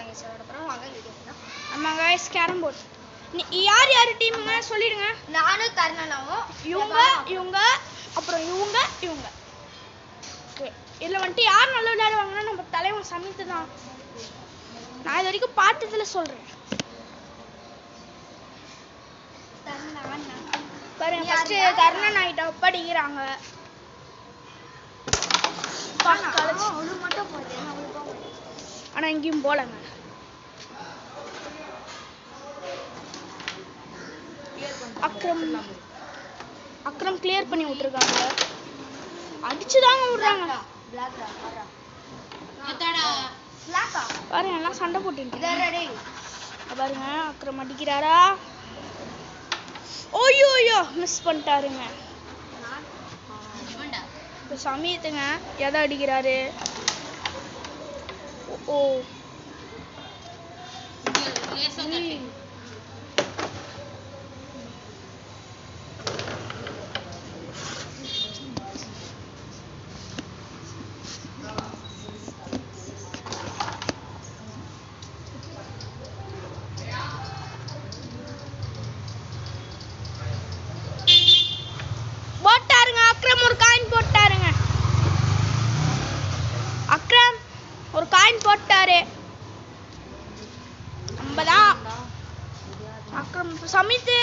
guys விளையாட போறோம். வாங்க வீடியோக்குள்ள. ஆமா guys கேரம் போர்ட். யார் யார் டீம்ங்க சொல்லிடுங்க. நானும் தர்ணனாவும் இவங்க அப்புறம் இவங்க. ஓகே. இதுல வந்துட்டு யார் நல்லா விளையாடுவாங்கன்னா நம்ம தலைவன் சமித் தான். நான் இது வரைக்கும் பார்த்ததுல சொல்றேன். பாருங்க ஃபர்ஸ்ட் தர்ணன் ஆயிட்ட படிக்கிறாங்க. அவளு மட்டும் போதே அவளு போக. ஆனா எங்கேயும் போலங்க. அக்ரம் கிளியர் பண்ணி விட்டுருக்காங்க. அடிச்சுதாங்க விடுறாங்க. பாருங்க எல்லாம் சண்டை போட்டு பாருங்க. அக்ரம் அடிக்கிறாரா? ஓய்யோ மிஸ் பண்ணிட்டாருங்க. இப்போ சமயத்துங்க எதை அடிக்கிறாரு? ஓ போட்டாருங்க. அக்ரம் ஒரு காயின் போட்டாருங்க. அக்ரம் ஒரு காயின் போட்டாரு. நம்மதான் அக்ரம் சமித்.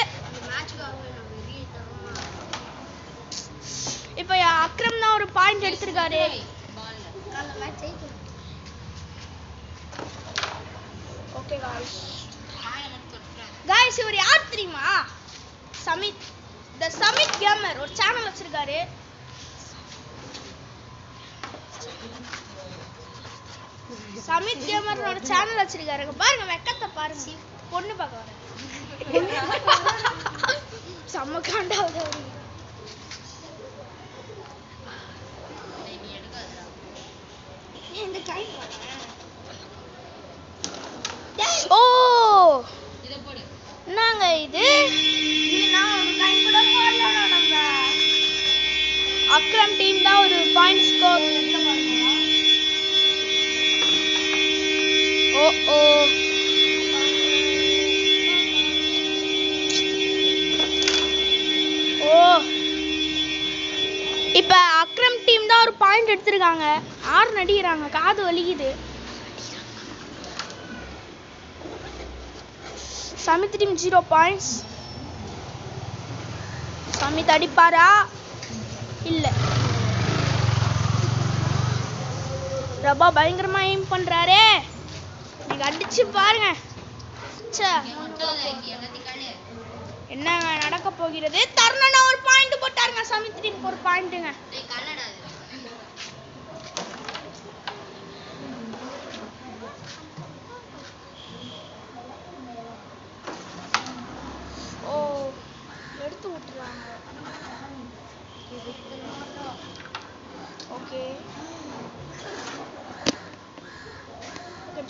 இப்ப அக்ரம் தான் ஒரு பாயிண்ட் எடுத்திருக்காரு. ஓகே गाइस இவர் யார் தெரியுமா? சமித். தி சமித் கேமர் ஒரு சேனல் வச்சிருக்காரு. சமித் கேமர் ஒரு சேனல் வச்சிருக்காருங்க. பாருங்க வெக்கத்தை பாருங்க. பொண்ணு பார்க்க வர செம்ம காண்டாவது. ஓ என்னங்க இது? அக்ரம் டீம் தான் ஒரு பாயிண்ட் ஸ்கோர். ஓ இப்ப அக்ரம் டீம் தான் ஒரு பாயிண்ட் எடுத்திருக்காங்க. 6 நடிக்கிறாங்க. காது வலிக்குது. Samit team 0 points. சமித் அடிப்பாரா? இல்ல. ரபா பயங்கரமா எய்ம் பண்றாரே. நீங்க அடிச்சு பாருங்க. என்னங்க நடக்க போகிறது? தர்ணனா ஒரு பாயிண்ட் போட்டாருங்க. சமித் டீம் ஒரு பாயிண்ட்ங்க. ஓ எடுத்து விட்டுறாங்க. ஓகே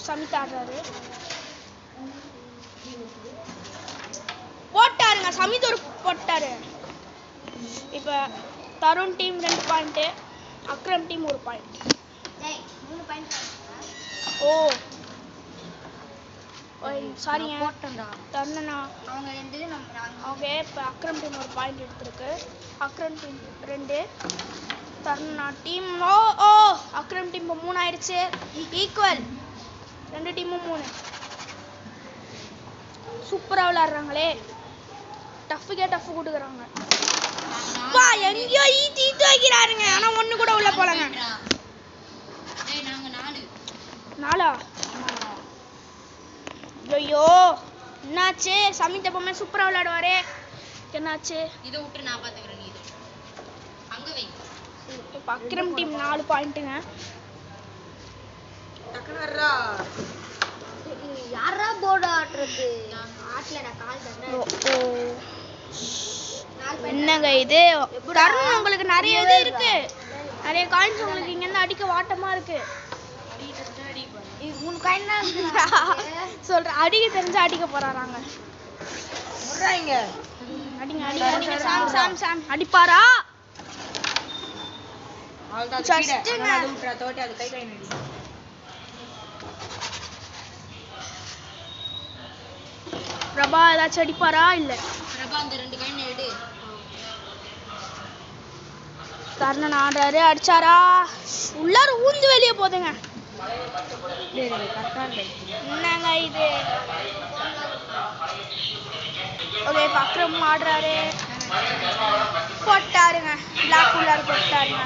சமித் ஆடுறாரு. போட்டாருங்க. சமித் ஒரு போட்டாரு. இப்ப Tarun team 2 point, Akram team 1 point. ஓ சாரிங்க தர்ணனா அவங்க 2 நம்ம. ஓகே இப்ப அக்ரம் டீம் 1 பாயிண்ட் எடுத்திருக்கு. அக்ரம் டீம் 2, தர்ணனா டீம் ஓ அக்ரம் டீம் 3 ஆயிடுச்சு. ஈக்குவல் 2 டீமும் 3. சூப்பரா விளையாடுறாங்களே. டஃப்க்கே டஃப் கொடுக்குறாங்க. பா எங்கயோ ஈட்டி வைக்கிறாருங்க. ஆனா ஒண்ணு கூட உள்ள போலங்க. நாங்க 4 ஐயோ என்னாச்சு? சமித் எப்பவுமே சூப்பரா விளையாடுவாரே. என்னாச்சு? இதை விட்டு நான் பாத்துக்கிறேன். நீ அங்க வை. இப்ப அக்ரம் டீம் 4 பாயிண்ட்டுங்க. டக்கனரா யாரா போர்டு ஆட்றது? ஆட்லடா கால் தர. என்னங்க இது? தருண் உங்களுக்கு நிறைய இது இருக்கு. நிறைய காயின்ஸ் உங்களுக்கு இங்க இருந்து அடிக்க வாட்டமா இருக்கு. மூணு காயின் தான் சொல்ற அடிக்க தெரிஞ்சா அடிக்க போறாராங்க. முறாங்க. அடிங்க அடிங்க சாம் சாம் அடிப்பாரா? அவள்தான் கீழ. அது விட்றா தோட்டி அது கை கை நடி. பிரபா ஏதாச்சும் அடிப்பாரா இல்ல? பிரபா அந்த 2 காயின் எடு. கர்ணன் ஆடுறாரு, அடிச்சாரா? உள்ளார ஊந்து வெளியே போதுங்க. என்னங்க இது? ஓகே, அக்ரம் ஆடுறாரு, போட்டாருங்க. பிளாக் உள்ளார போட்டாருங்க.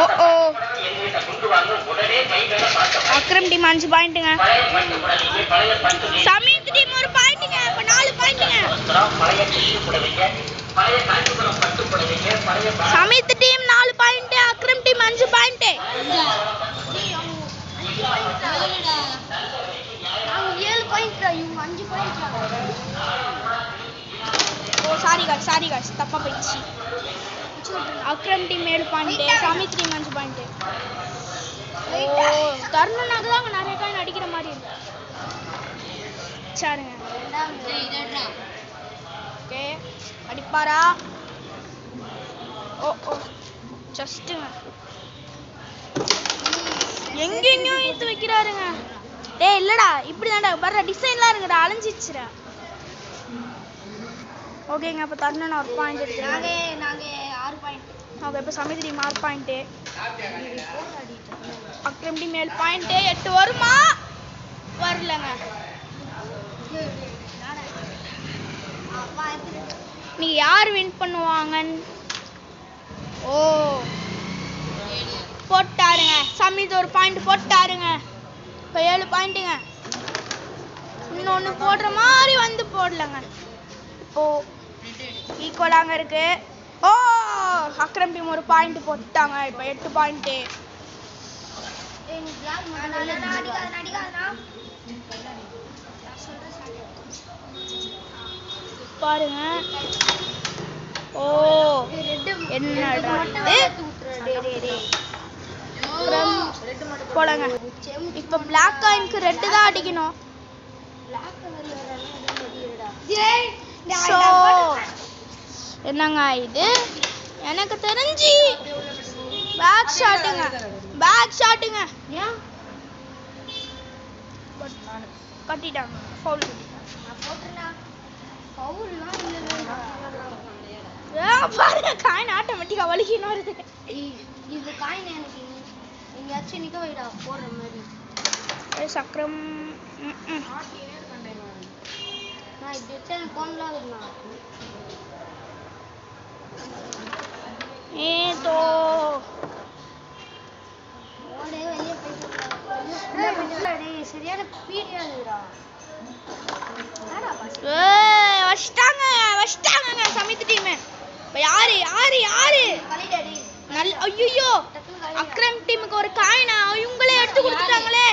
ஓ அக்ரம் டீம் 5 பாயிண்ட்டுங்க. சமீத் டீம் 1 பாயிண்ட்டுங்க. அப்ப 4 பாயிண்ட்டுங்க. Samit team 4 point, Akram team 5 point. அவங்க 7 பாயிண்ட், இவங்க 5 பாயிண்ட். ஓ சாரி காய்ஸ் தப்பா போயிடுச்சு. Akram team 7 point, Samit team 5 point. ஓ தருணனாக தான் நிறைய காயின் அடிக்கிற மாதிரி இருக்கு. சாருங்க. ஓகே, அடிப்பாரா? ஓ ஜஸ்ட்டுங்க. எங்கெங்கயோ இழுத்து வைக்கிறாருங்க. டேய் இல்லடா, இப்படி தான்டா வர்ற டிசைன்லாம் இருக்குடா, அலைஞ்சிச்சுடா. ஓகேங்க, அப்போ தருணன் 1 பாயிண்ட் எடுத்துருக்காங்க. நாங்க 6 பாயிண்ட். ஓகே, இப்போ Samit team 6 point, Akram team 7 point. 8 வருமா? வரலங்க. நீ யார் வின் பண்ணுவாங்கன்னு? ஓ போட்டாருங்க. சமீத் 1 பாயிண்ட் போட்டாருங்க. இப்போ 7 பாயிண்ட்டுங்க. இன்னொன்று போடுற மாதிரி வந்து போடலங்க. இப்போ ஈக்குவலாங்க இருக்கு. ஓ அக்ரம் டீம் 1 பாயிண்ட் போட்டாங்க. இப்போ 8 பாயிண்ட். பாருங்க. ஓ என்னடா போலங்க. இப்போ பிளாக் காயினுக்கு ரெட் தான் அடிக்கணும். ஸோ என்னங்க இது? எனக்கு தெரிஞ்சு பேக் ஷாட்டுங்க. கட்டிட்டாங்க. ஃபவுல் பாருங்க, காயின் ஆட்டோமேட்டிக்கா வலிக்கணும் வருது. இது காயின் எனக்கு எங்கேயாச்சும் நிக்க வைடா போடுற மாதிரி. சக்கரம் நான் இப்படி வச்சா எனக்கு கோன்லாம் இருந்தா ஏதோ ஓடே வெளியே போயிட்டு சரியான பீடியாதுடா. வச்சிட்டாங்க சமீத் டீம். இப்போ யாரு கலிடாடி ஐயோ அக்ரம் டீமுக்கு ஒரு காயினா இவங்களே எடுத்து கொடுத்துட்டாங்களே.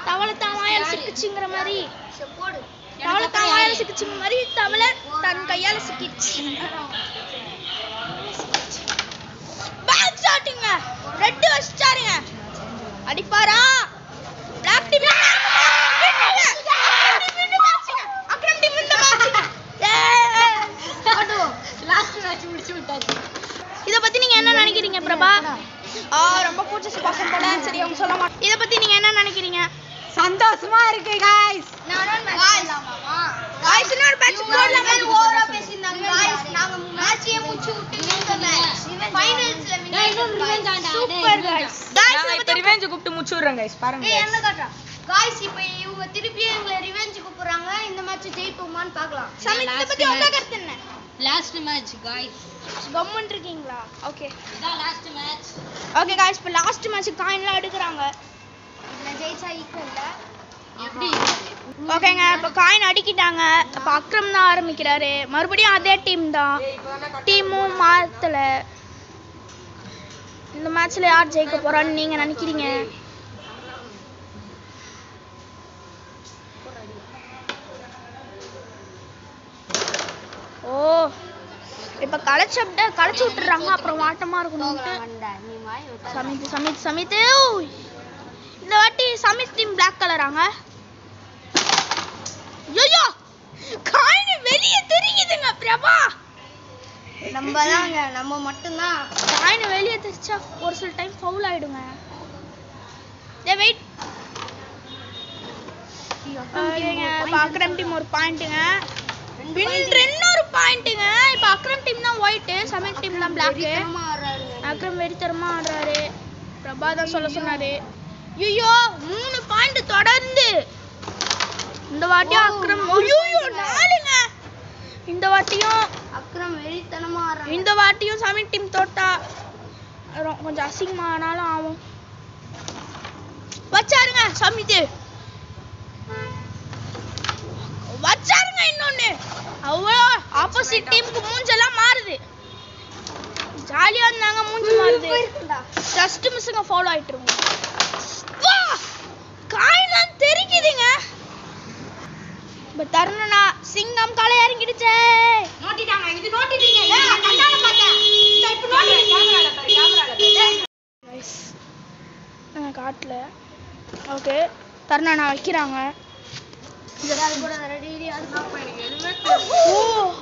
தவளை தான் வாயால சிக்கிச்சுங்கிற மாதிரி, போடு. தவளை தான் வாயால சிக்கிச்சுங்கிற மாதிரி தவளை தன் கையால சிக்கிச்சு. பேக் ஷாட்டுங்க. ரெட் வச்சிட்டாருங்க. அடிப்பாரா? பிளாக் டீம் அக்ரம் டீம் இந்த மேட்ச் லாஸ்ட் மேட்ச் முடிச்சு விட்டாச்சு. இத பத்தி நீங்க என்ன நினைக்கிறீங்க பிரபா? ரொம்ப பூச்சி பாசம் போல. சரி அவங்க சொல்ல மாட்டேன். இத பத்தி நீங்க என்ன நினைக்கிறீங்க? சந்தோஷமா இருக்கு गाइस. நானும் மேட்ச் போடலாமா? गाइस இன்னொரு மேட்ச் போடலாமா? ஓவரா பேசினாங்க गाइस. நாங்க மேட்சே முடிச்சு விட்டு இந்த மேட்ச் ஃபைனல்ஸ்ல வின் ஆயிட்டோம். Super guys. நான் இப்ப ரிவெஞ்ச் கூப்பிட்டு முடிச்சு விடுறேன் गाइस. பாருங்க ஏய் என்ன காட்றா? गाइस இப்போ இவங்க திருப்பி எங்களை ரிவெஞ்ச் கூப்பிடுறாங்க. இந்த மேட்ச் ஜெயிப்போமான்னு பார்க்கலாம். சமீத் இத பத்தி உங்க கருத்து என்ன? Last match guys. கம்மன் இருக்கீங்களா? ஓகே. இதான் லாஸ்ட் மேட்ச். ஓகே गाइस, இப்போ லாஸ்ட் மேட்ச் காயின்லாம் எடுக்கறாங்க. இதுல ஜெயிச்சா ஈக்குவல்ல. எப்படி? ஓகேங்க, இப்போ காயின் அடிக்கிட்டாங்க. அப்ப அக்ரம் தான் ஆரம்பிக்கிறாரு. மறுபடியும் அதே டீம் தான். டீமும் மாத்தல. இந்த மேட்ச்ல யார் ஜெயிக்க போறான்னு நீங்க நினைக்கிறீங்க? ஓ இப்ப களைச்சு விட்டுறாங்க. அப்புறம் வாட்டமா இருக்கணும்ட்டு சமீத் இந்த வாட்டி சமீத் டீம் பிளாக் கலராங்க. ஐயோ காயின் வெளியே தெரியுதுங்க பிரபா. நம்ம மட்டும் தான் காயின் வெளியே தெரிச்சா ஒரு சில டைம் ஃபவுல் ஆயிடுங்க. டேய் வெயிட். இப்போ அக்ரம் டீம் ஒரு பாயிண்ட்டுங்க. இன்னொரு பாயிண்ட்டுங்க. இப்போ அக்ரம் டீம் தான் ஒயிட், சமீர் டீம் தான் பிளாக். அக்ரம் வெறித்தரமா ஆடுறாரு. பிரபா தான் சொல்ல சொன்னாரு. ஐயோ 3 பாயிண்ட் தொடர்ந்து. இந்த வாட்டியும் அக்ரம் ஐயோ 4ங்க. இந்த வாட்டியும் அக்ரம் வெறித்தனமா ஆடுறாங்க. இந்த வாட்டியும் சமீர் டீம் தோட்டா கொஞ்சம் அசிங்கமா ஆனாலும் ஆகும். வச்சாருங்க சமீத். வச்சாருங்க இன்னொன்னு. அவ்வளோ ஆப்போசிட் டீமுக்கு மூஞ்செல்லாம் மாறுது. ஜாலியா இருந்தாங்க, மூஞ்சி மாறுது. ஜஸ்ட் மிஸ்ஸுங்க ஃபாலோ ஆயிட்டு இருக்கும். வா காயிலாம் தெரிக்குதுங்க. இப்ப தருணனா சிங்கம் காலை இறங்கிடுச்சே. நோட்டிட்டாங்க, இது நோட்டிட்டீங்க. நான் கண்ணால பார்த்தேன். இப்போ நோட்டி கேமரால பாரு. நான் காட்டல. ஓகே தருணனா வைக்கிறாங்க. ஓ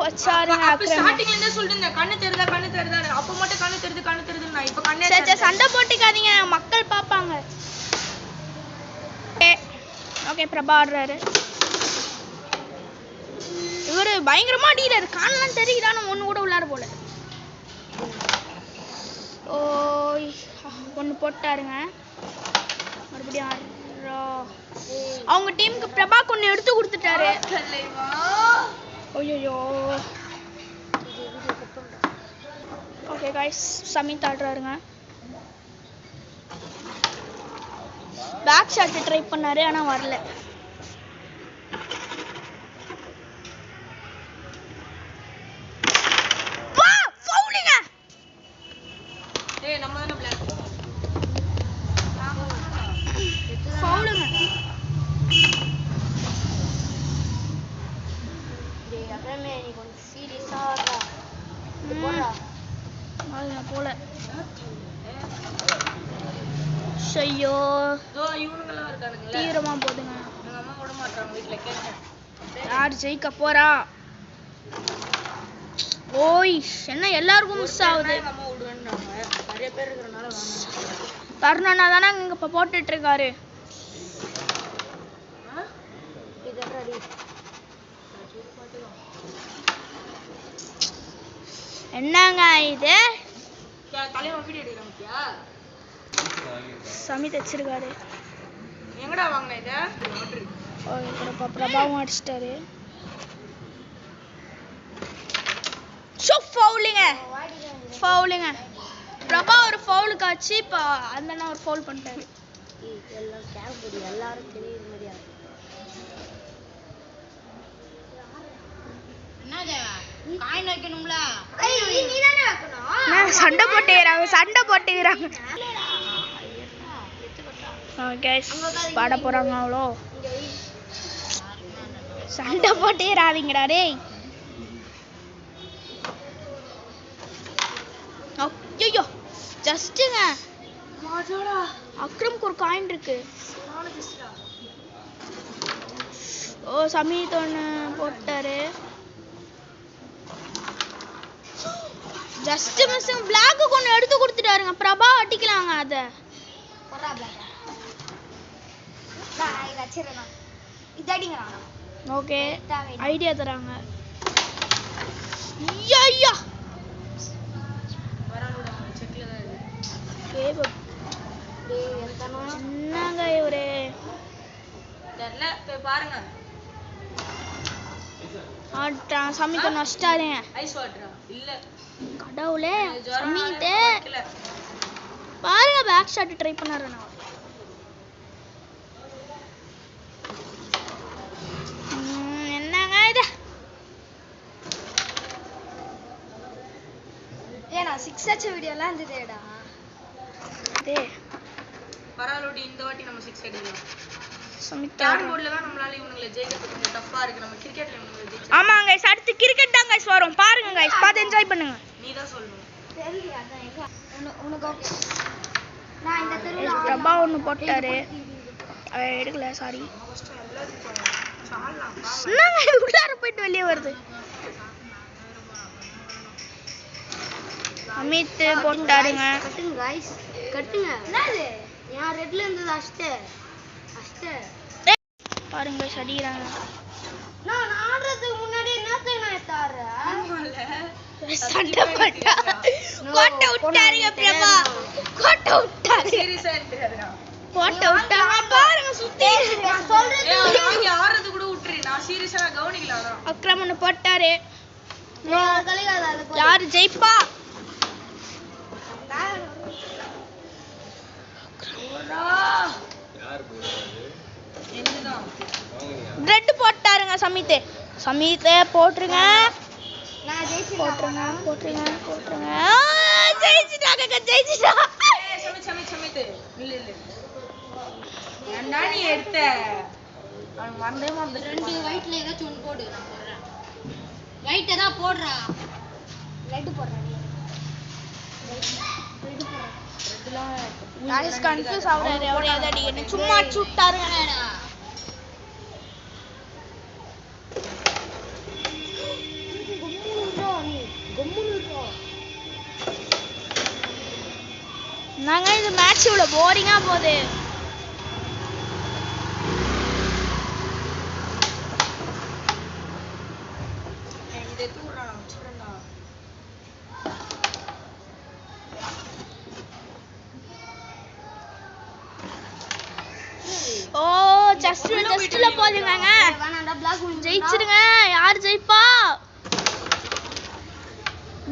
வச்சாருங்க அக்ரம். ஸ்டார்டிங்ல இருந்தே சொல்லிட்டு கண்ணு தெரியுதா அப்ப மட்டும் கண்ணு தெரியுது நான் இப்ப கண்ணே சே சண்டை போட்டுக்காதீங்க, மக்கள் பாப்பாங்க. ஓகே பிரபா ஆடுறாரு. இவரு பயங்கரமா அடிக்கிறாரு. காணலாம் தெரியுதான்னு ஒண்ணு கூட உள்ளார போல. ஓய் ஒண்ணு போட்டாருங்க. மறுபடியும் ஆடுறா. அவங்க டீமுக்கு பிரபா கொண்டு எடுத்து கொடுத்துட்டாரு. ஐயோ ஓகே गाइस சமீத் ஆடுறாருங்க. பேக் ஷாட் ட்ரை பண்ணாரு ஆனா வரல. வா ஃபவுலிங்க. டேய் நம்ம தான பிளாக் ஃபவுலுங்க. டேய் அக்ரமே நீ கொஞ்சம் சீரியஸா ஆடுறா. போடா. அது போல. ஐயோ தோ இவனுங்களா இருக்கானுங்களே. தீவிரமா போடுங்க. எங்க அம்மா விட மாட்டாங்க வீட்ல கேட்டேன். யார் ஜெயிக்க போறா? ஓய் என்ன எல்லாருக்கும் மிஸ் ஆகுது. எங்க அம்மா விடுவேன்னாங்க. நிறைய பேர் இருக்கறனால வாங்க. தருணனா தானே இங்க இப்ப போட்டுட்டு இருக்காரு. இதெல்லாம் என்னங்க இது? தலைவ வீடியோ எடுக்கறாங்கயா? சமீத் வச்சிருக்காரு. எங்கடா வாங்குன இத? ஓய் இப்ப பிரபாவும் அடிச்சிட்டாரு. ஷோ ஃபவுலிங்க. ஃபவுலிங்க. பிரபா ஒரு ஃபவுலுக்கு ஆச்சு. இப்ப அந்தண்ணா ஒரு ஃபவுல் பண்ணிட்டாரு. எல்லாம் கேம் போடி எல்லாரும் தெரியுற மாதிரியா. என்னது? காயின் வைக்கணும்ல? ஐயோ நீ தானே வைக்கணும். நான் சண்டை போட்டுக்கிறாங்க. गाइस பாட போறாங்க அவ்வளோ. சண்டை போட்டுறாதீங்கடா டேய். ஐயோ ஜஸ்ட்ங்க. மாஜோடா. அக்ரம்க்கு ஒரு காயின் இருக்கு. ஓ சமீத் ஒன்று போட்டாரு. ஜஸ்ட் மிஸ்ஸிங் பிளாக்கு கொண்டு எடுத்து கொடுத்துட்டாருங்க. பிரபா அடிக்கலாங்க அத. போடா பிளாக். நான் இத வச்சிரேனா. இது அடிங்கறானா. ஓகே ஐடியா தராங்க. ஐயா வரணுடா செக்ல தான் இருக்கு. டேய் எந்தனோ என்னங்க இவரே? தெரியல போய் பாருங்க. சமீத் நஷ்டாருங்க. ஐஸ் வாட்டரா? இல்ல. கடவுளே சமீத் வைக்கல. பாருங்க பேக் ஷாட் ட்ரை பண்ணாரு. நான் என்னங்க இது? ஏனா 6 அச்ச வீடியோலாம் இருந்ததேடா. டேய் பரவாயில்லடி இந்த வாட்டி நம்ம 6 அடிக்கலாம். சமீத் கேரம் போர்டுல தான் நம்மளால இவங்களை ஜெயிக்கிறது கொஞ்சம் டஃப்பா இருக்கு. நம்ம கிரிக்கெட்ல இவங்களை ஜெயிச்சா. ஆமாங்க गाइस அடுத்து கிரிக்கெட் தான் गाइस வரும். பாருங்க गाइस பார்த்து என்ஜாய் பண்ணுங்க. நீ தான் சொல்லணும். தெரியல அதான் எங்க உனக்கு ஓகே. நான் இந்த தெருவுல பிரபா ஒன்று போட்டாரு. எடுக்கல சாரி. என்னங்க உள்ளார போயிட்டு வெளியே வருது. அமித் போட்டாருங்க. கட்டுங்க गाइस கட்டுங்க. என்னது யார் ரெட்ல இருந்தது அஷ்டே பாருங்க சடிறாங்க. நான் ஆடுறதுக்கு முன்னாடி என்னத்தை நான் தாறேன் சண்டை போட்டா கோட்டை விட்டாருங்க பிரபா. கோட்டை விட்டாரு. சீரியஸா எடுத்துறாதடா. கோட்டை விட்டாங்க பாருங்க சுத்தி. நான் சொல்றது நீ ஆறது கூட விட்டுரு. நான் சீரியஸா கவனிக்கல. அக்ரமன் போட்டாரு. கலிகாத யாரு ஜெயிப்பா? ரெட் போட்டாருங்க சமீத். சமீத் போட்டுருங்க. நான் போட்டுருங்க. ஜெயிச்சிட்டாங்க. ஜெயிச்சிட்டா. சமித் இல்ல ஏன்டா நீ எடுத்த? நான் மறந்தே மறந்து. ரெண்டு வைட்ல ஏதாச்சும் ஒன்னு போடு. நான் போடுறேன். வைட்ட தான் போடுறா. ரெட் போடுறா நீ. Guys confuse ஆவறாரு. அவர் ஏதோ அடிக்கணும். சும்மா சுட்டாருங்க. நாங்க இந்த மேட்ச் இவ்வளவு போரிங்கா போகுது. இதை தூக்குறா நான் வச்சுறேன்டா. ஓ ஜஸ்ட்ல போதுங்க. வேணாம்டா பிளாக் ஜெயிச்சிடுங்க. யார் ஜெயிப்பா?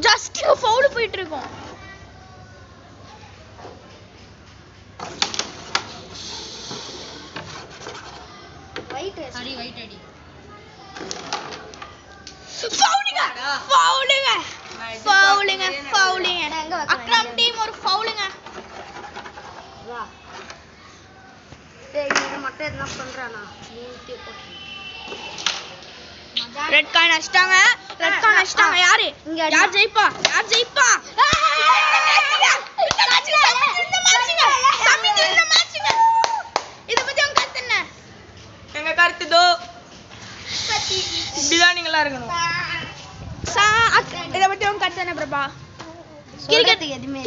ஜஸ்ட் ஃபவுல் போயிட்டு இருக்கோம். வைட் அடி ஃபவுலுங்க. அக்ரம் டீம் ஒரு ஃபவுலுங்க. வா டேய் இது மட்டும் என்ன பண்றானா நீ போட்டு ரெட் கார்டு அடிச்சிட்டாங்க. யாரு யார் ஜெயிப்பா? இத பத்தி உங்க கருத்து என்ன? எங்க கருத்து தோ இப்படிதான் நீங்களா இருக்கணும். இத பத்தி உங்க கருத்து என்ன பிரபா?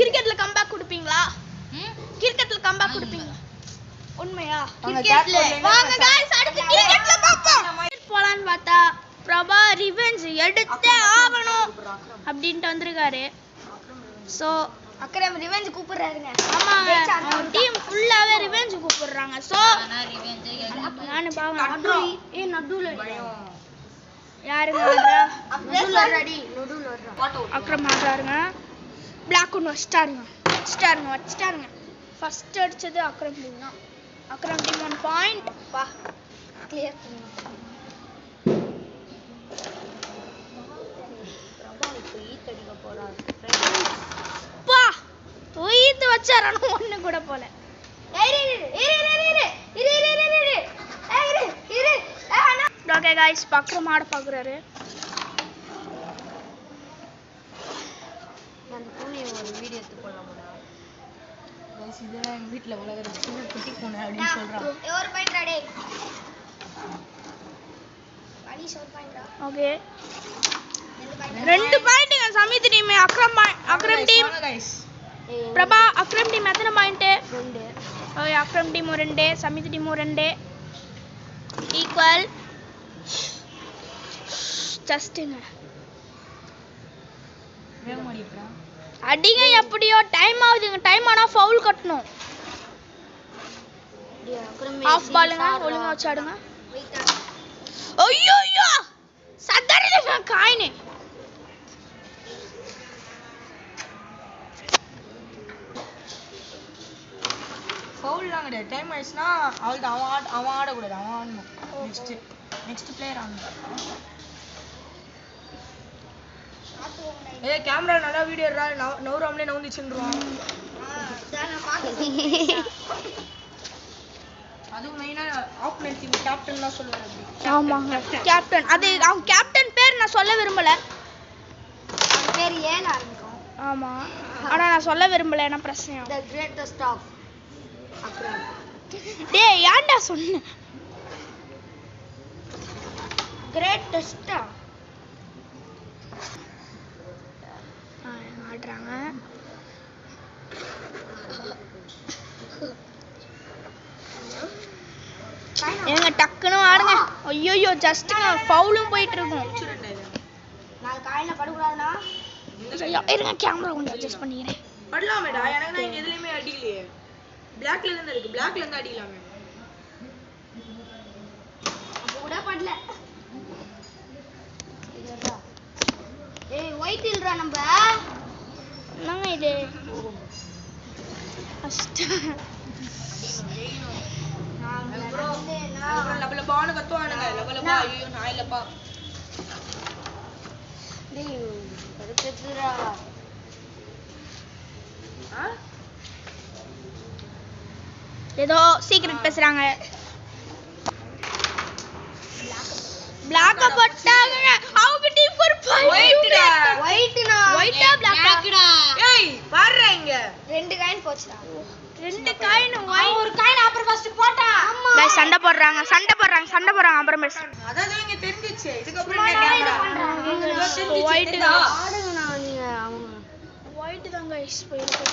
கிரிக்கெட்ல கம்பேக் கொடுப்பீங்களா? கிரிக்கெட்ல கம்பேக் கொடுப்பீங்களா? உண்மையா? வாங்க गाइस அடுத்து கிரிக்கெட்ல பாப்போம். போலான்னு பார்த்தா பிரபா ரிவெஞ்ச் எடுத்தே ஆகணும் அப்படினு வந்திருக்காரு. சோ அக்ரம் ரிவெஞ்ச் கூப்பிடுறாருங்க. ஆமாங்க நம்ம டீம் ஃபுல்லாவே ரிவெஞ்ச் கூப்பிடுறாங்க. சோ நானு பாவம் நடுவுல யாருங்க ஆடுறா? நடுவுல ரெடி நடுவுல வர்றா. அக்ரம் ஆடுறாருங்க. பிளாக் ஒன் வச்சிட்டாருங்க. ஃபர்ஸ்ட் அடிச்சது அக்ரம் டீம் தான். Akram team 1 point. பா கிளியர் பண்ணு. பிரபா இப்போ ஈத் அடிக்க போறாரு. பா தூயித்து வச்சாரானு ஒண்ணு கூட போல. ஓகே गाइस பக்ரம் ஆட பாக்குறாரு. நான் பூனை ஒரு வீடியோ எடுத்து போடலாம்டா. गाइस இதெல்லாம் எங்க வீட்ல வளர்க்குற சின்ன குட்டி பூனை அப்படி சொல்றான். ஒரு பாயிண்ட் டே. வாடி ஷாட் பாயிண்ட்டா. ஓகே 2 பாயிண்ட்ங்க Samit team. Akram team guys Prabha Akram team எத்தனை point? 2. Okay Akram team 2 Samit team 2 equal. ஜஸ்ட்ங்க வேகம் அடிப்பா. அடிங்க எப்படியோ டைம் ஆகுதுங்க. டைம் ஆனா ஃபவுல் கட்டணும். ஆஃப் பாலுங்க ஒழுங்கா வச்சாடுங்க. ஐயோ சதறதுங்க காயினே. ஃபவுல்லாம் கிடையாது. டைம் ஆயிடுச்சுனா அவன் ஆடக்கூடாது. அவன் ஆடணும். நெக்ஸ்ட் பிளேயர் ஆடணும். கேமரா நல்லா வீடியோ நவுறாமலே நவுந்துச்சுன்றான். அதுவும் மெயினா ஆப்போனன்ட் டீம் கேப்டன் தான் சொல்லுவாரு. ஆமாங்க கேப்டன். அது அவன் கேப்டன் பேர் நான் சொல்ல விரும்பல. அவன் பேர் ஏல ஆரம்பிக்கும். ஆமா ஆனா நான் சொல்ல விரும்பல. என்ன பிரச்சனை? The greatest of Akram. டேய் ஏன்டா சொன்ன? கிரேட்டஸ்டா ஆடுறாங்க. டக்குன்னு ஆடுங்க. ஐயோ ஜஸ்ட்டுங்க ஃபவுலும் போயிட்டு இருக்கும். நான் காயில படக்கூடாதுனா இருங்க கேமரா கொஞ்சம் அட்ஜஸ்ட் பண்ணிக்கிறேன். படலாமேடா, எனக்கு தான் இங்க எதுலயுமே அடிக்கலையே. பிளாக்ல இருந்து இருக்கு, பிளாக்ல இருந்து அடிக்கலாமே. கூட படல. ஏய் ஒயிட் இல்லடா நம்ம. என்னங்க இது? ஃபர்ஸ்ட் லபலபான்னு கத்துவானுங்க. லபலபா, ஐயோ நான் இல்லப்பா. டேய் கரெக்ட்டா ஏதோ சீக்ரெட் பேசுறாங்க. பிளாக்க போட்டாங்க. அவங்க டீம் ஒரு ஒயிட்டா. ஒயிட்டா பிளாக்கா? ஏய் பாருடா இங்க. ரெண்டு காயின் போச்சுடா. ரெண்டு காயின் ஒரு காயின் அப்புறம் ஃபர்ஸ்ட் போட்டா. ஆமா. गाइस சண்டை போடுறாங்க அப்புறம் அதான் இங்க தெரிஞ்சிச்சு. இதுக்கு அப்புறம் என்ன கேமரா? ஒயிட் ஆடுங்கடா நீங்க அவங்க. ஒயிட் தான் गाइस போயிருக்கு.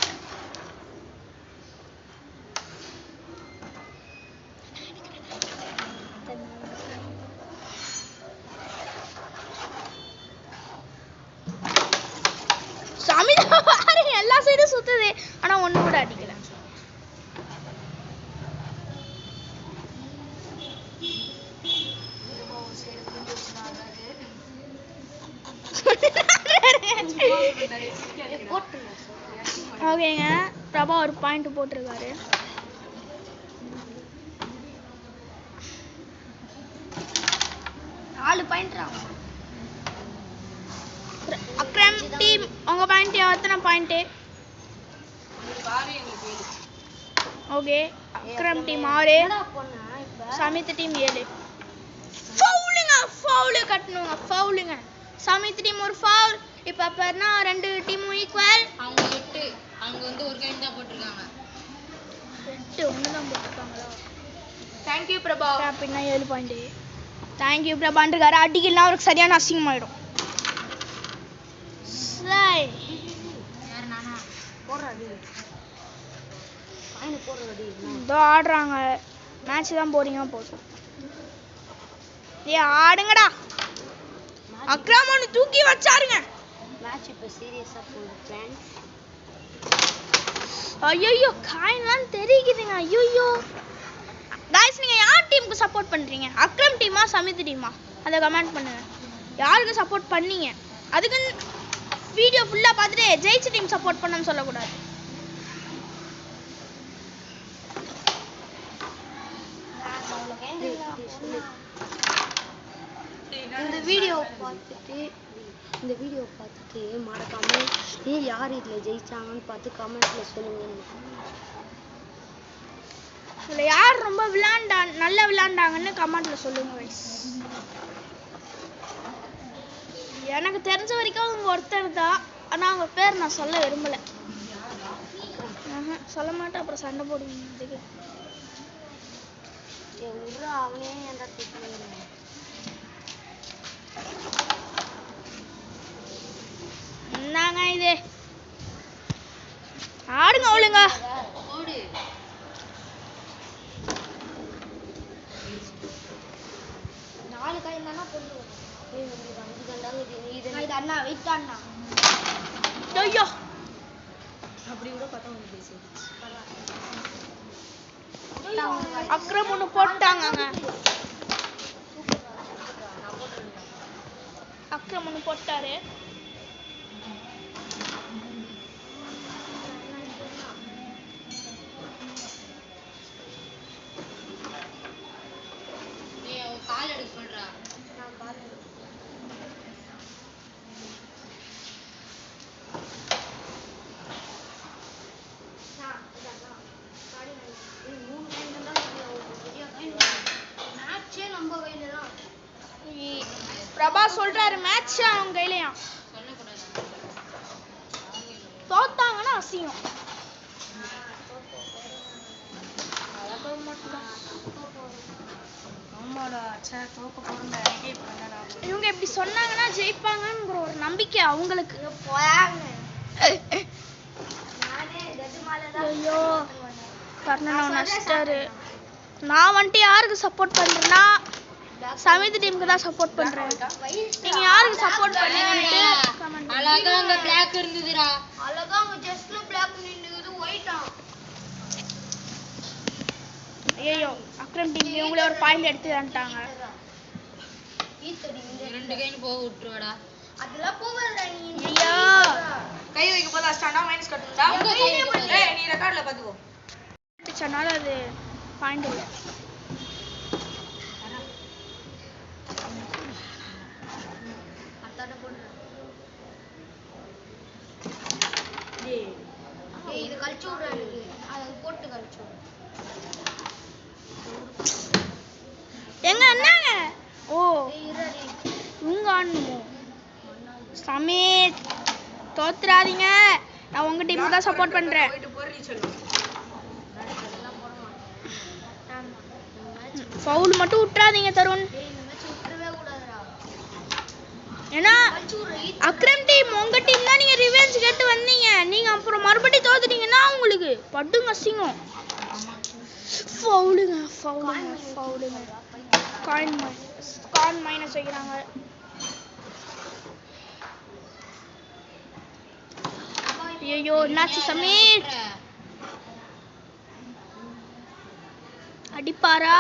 சாமி பாருங்க எல்லா சைடும் சுத்துது ஆனா ஒண்ணு கூட அடிக்கல. ஓகேங்க பிரபா ஒரு பாயிண்ட் போட்டிருக்காரு. நாலு பாயிண்ட்ரா. அக்ரம் டீம் உங்க பாயிண்ட் எத்தனை point? Okay Akram team 6, Samit team 7. Foul கட்டணுங்க ஃபவுலுங்க. சமித் டீம் ஒரு ஃபவுல். இப்போ பாருனா ரெண்டு டீமும் ஈக்குவல். அவங்க 8 அவங்க வந்து ஒரு கைன் தான் போட்டுருக்காங்க. 8 ஒண்ணு தான் போட்டுருக்காங்களா? Thank you Prabha. அப்படின்னா 7 பாயிண்ட். Thank you பிரபான்றாரு. அடிக்கலாம் அவருக்கு சரியான அசிங்கமாயிடும். சை யார் நானா போடுறாடி. காயின் போடுறாடி. இதோ ஆடுறாங்க. மேட்ச் தான் போரிங்கா போகுது. ஏய் ஆடுங்கடா. அக்ரமன் தூக்கி வச்சாருங்க. மேட்ச் இப்ப சீரியஸா போகுது फ्रेंड्स. ஐயோ காயின்லாம் தெரிக்குதுங்க. ஐயோ गाइस நீங்க யார் டீமுக்கு சப்போர்ட் பண்றீங்க? அக்ரம் டீமா சமித் டீமா? அத கமெண்ட் பண்ணுங்க. யாருக்கு சப்போர்ட் பண்ணீங்க? அதுக்கு வீடியோ ஃபுல்லா பார்த்துட்டு ஜெயிச்ச டீம் சப்போர்ட் பண்ணனும் சொல்ல கூடாது. இந்த வீடியோ பார்த்துட்டு மறக்காம யார் இதுல ஜெயிச்சாங்கன்னு பார்த்து கமெண்ட்ல சொல்லுங்க. இதுல யார் ரொம்ப நல்லா விளையாண்டாங்கன்னு கமெண்ட்ல சொல்லுங்க गाइस. எனக்கு தெரிஞ்ச வரைக்கும் அவங்க ஒருத்தர் தான். ஆனா அவங்க பேர் நான் சொல்ல விரும்பல. சொல்ல மாட்டேன் அப்புறம் சண்டை போடுவீங்க. அதுக்கு உர்ரா அவனே ஏன்டா திட்டுறீங்க? என்னங்க இது? ஆடுங்க ஒழுங்கா. ஓடு. நாலு காயின் தானா போடு. ஏய் உங்களுக்கு 5 கண்டாங்க இது அண்ணா வெயிட் அண்ணா. ஐயோ அப்படி கூட பார்த்தா உங்களுக்கு பேசிடுச்சு. அக்ரம் ஒன்று போட்டாங்கங்க. அக்ரம் ஒன்று போட்டாரு. கால் எடுக்க சொல்றா. நான் கால் எடுக்க. பிரபா சொல்றாரு மேட்ச் அவங்க கையிலயா? தோத்தாங்கன்னா அசிங்கம். ஆமாடா சே தோக்க போறேன் எனக்கே பண்ணடா. இவங்க இப்படி சொன்னாங்கன்னா ஜெயிப்பாங்கங்கிற ஒரு நம்பிக்கை அவங்களுக்கு. போயாங்க. நானே டெட் மால தான். ஐயோ கர்ணன் நஷ்டாரு. நான் வந்துட்டு யாருக்கு சப்போர்ட் பண்றேன்னா சமித் டீமுக்கு தான் சப்போர்ட் பண்றேன். நீங்க யாருக்கு சப்போர்ட் பண்ணீங்கன்னு கமெண்ட் அழகா அங்க பிளாக் இருந்துதுடா. அழகா அங்க ஜஸ்ட்ல பிளாக் நின்னுது ஒயிட்டா. ஐயோ அக்ரம் டீம் இவங்களே ஒரு பாயிண்ட் எடுத்து வந்துட்டாங்க. ரெண்டு கைன்னு போக விட்டுருவாடா. அதெல்லாம் போவல்டா நீ. ஐயோ கை வைக்க போதா ஸ்டாண்டா மைனஸ் கட்டுடா. ஏய் நீ ரெக்கார்ட்ல பாத்துக்கோ. சொன்னால அது பாயிண்ட் இல்ல. அத்தாட போடுற. ஏய் இது கழிச்சு விடுறா எனக்கு. அது போட்டு கழிச்சு விடு. எங்க என்னங்க ஓ ஏய் இருடா. உங்க ஆன்மோ சமீத் தோத்துறாதீங்க. நான் உங்க டீமுக்கு தான் சப்போர்ட் பண்றேன். போயிட்டு போறீ சொல்லு. ஃபவுல் மட்டும் விட்டுறாதீங்க தருண். ஏய் இந்த மேட்ச் விட்டுறவே கூடாதுடா. ஏன்னா கழிச்சு விடுறா. அக்ரம் டீம் உங்க டீம் தான் நீங்க ரிவெஞ்ச் கேட்டு வந்தீங்க. நீங்க அப்புறம் மறுபடியும் தோத்துட்டீங்கன்னா உங்களுக்கு படுங்க அசிங்கம். ஃபவுலுங்க ஃபவுலுங்க ஃபவுலுங்க. காயின் மைனஸ் வைக்கிறாங்க. ஐயோ என்னாச்சு சமீர்? அடிப்பாரா?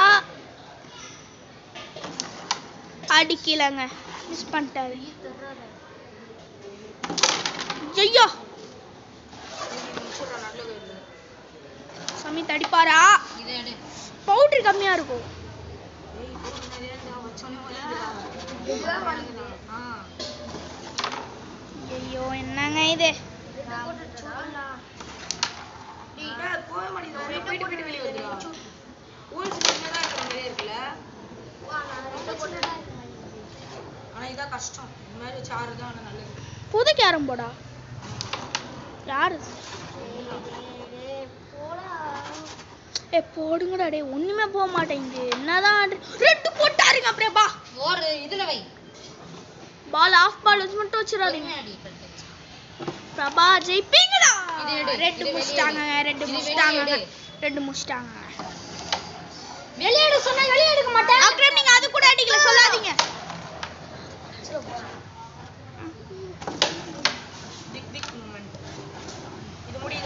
அடிக்கலங்க, மிஸ் பண்ணிட்டாரு. ஐயோ சமீத் அடிப்பாரா? பவுடர் கம்மியா இருக்கும். ஐயோ என்னங்க இது? புது கேரம் போர்டா? யாரு? போடுங்கடா டே. ஒண்ணுமே போக மாட்டேங்குது. என்னதான் ரெட்டு போட்டாருங்க. அப்படியே பா ஒரு இதுல வை. பால் ஆஃப் பால் வச்சு மட்டும் வச்சிராதீங்க. பிரபா ஜெயிப்பீங்களா? ரெட்டு முடிச்சிட்டாங்க. ரெட்டு முடிச்சிட்டாங்க. வெளியேடு சொன்னா வெளிய எடுக்க மாட்டேன். அக்ரம் நீங்க அது கூட அடிக்கல சொல்லாதீங்க. டிக் மூமெண்ட். இது முடி.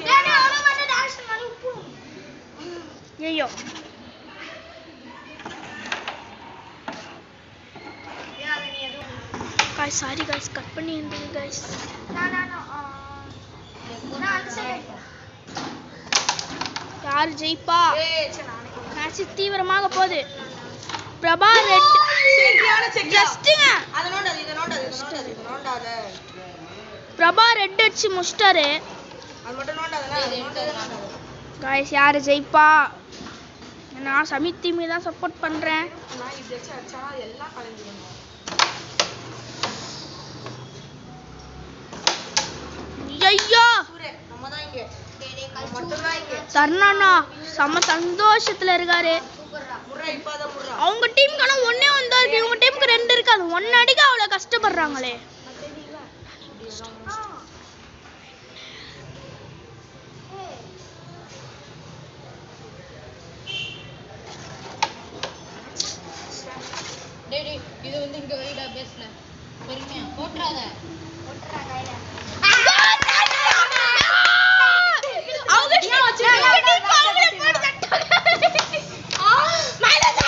டேய் அவன வந்து டான்ஸ் பண்ணி உப்பு. ஐயோ யாரு நீ எது? गाइस சாரி गाइस கட் பண்ணிருந்தீங்க गाइस. நான் அந்த சைடு. யார் ஜெயிப்பா? ஏய் சே நானே. மேட்ச் தீவிரமாக போகுது. பிரபா ரெட் சரியான செக். ஜஸ்ட்ங்க. அத நோண்டாத. பிரபா ரெட் அடிச்சு முடிச்சிட்டாரு. அது மட்டும் நோண்டாத. गाइस யார் ஜெயிப்பா? நான் சமித் டீமுக்கு தான் சப்போர்ட் பண்றேன். நான் இப்படி அடிச்சா எல்லாம் கலந்துரும். ஐயோ சூரே நம்ம தான் இங்க. டேய் கழிச்சு மட்டும் தான் இங்க. தர்ணனா செம சந்தோஷத்துல இருக்காரு. சூப்பர்டா. முர்ரா இப்பதான் முர்ரா. அவங்க டீமுக்கு ஒண்ணே வந்தா இருக்கு. இவங்க டீமுக்கு ரெண்டு இருக்கு. அது ஒன்னு அடிக்க அவ்வளவு கஷ்டப்படுறாங்களே. டேய் இது வந்து இங்க வைடா பேஸ்ல. பொறுமையா போட்றாத. போட்றா கையில. அவங்க டீம் அவங்களே போட்டு தட்டாங்க. மைனஸ்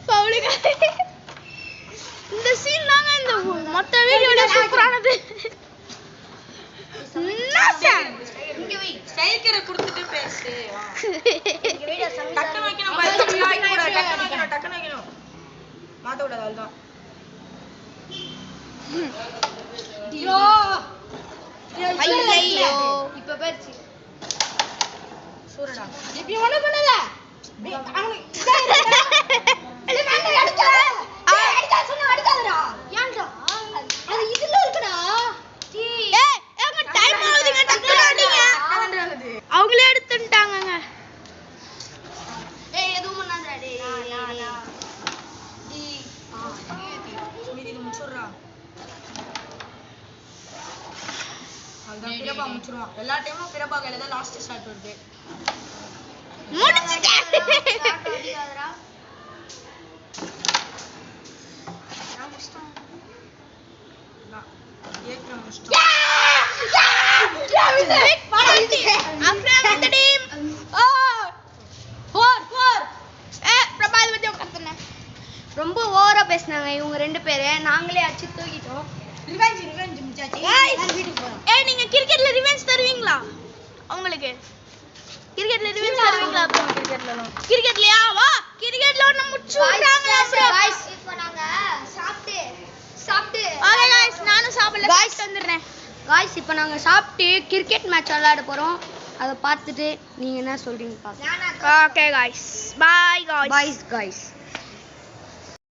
பவுலுங்க. இந்த சீன் தாங்க இந்த மொத்த வீடியோல சூப்பரானது. இங்க வை. ஸ்ட்ரைக்கரை கொடுத்துட்டு பேசு. இங்க வைடா சமீத். டக்குனு வைக்கணும் பாரு. டக்குனு வைக்கணும். மாத்த விடாத அவ்வளவுதான். ஐயோ ஐயோ இப்ப பேர்ச்சி. சூரடா. இப்ப ஒண்ணு பண்ணல. அடிக்காதடா. ஏன்டா? அது இதுல இருக்குடா. ஏய் எங்க டைம் ஆகுதுங்க. டக்குனு அடிங்க. அவங்களே எடுத்துட்டாங்கங்க. ஏய் எதுவும் பண்ணாதடா டேய். மீதி முடிச்சுடுறா. பிரபா முடிச்சிருவான். எல்லா டைமும் பிரபா கையில தான் லாஸ்ட் ஷாட் வருது. முடிச்சிட்டேன். ஏற்ற முடிச்சிட்டோம். ரொம்ப ஓவரா பேசினாங்க இவங்க ரெண்டு பேரு. நாங்களே அடிச்சு தூக்கிட்டோம். ரிவெஞ்ச் முடிச்சாச்சு. வீட்டுக்கு போறோம். நீங்க கிரிக்கெட்ல ரிவெஞ்ச் தருவீங்களா? உங்களுக்கு கிரிக்கெட்ல ரிவெஞ்ச் தருவீங்களா? கிரிக்கெட்லயா? வா கிரிக்கெட்ல ஒண்ணு முடிச்சு விட்டாங்களா bro? गाइस இப்போ நாங்க சாப்பிட்டு ஓகே गाइस நானும் சாப்பிடல. गाइस வந்துறேன். गाइस இப்போ நாங்க சாப்பிட்டு கிரிக்கெட் மேட்ச் விளையாட போறோம். அத பார்த்துட்டு நீங்க என்ன சொல்றீங்க பாருங்க. Okay guys. By guys. Bye guys.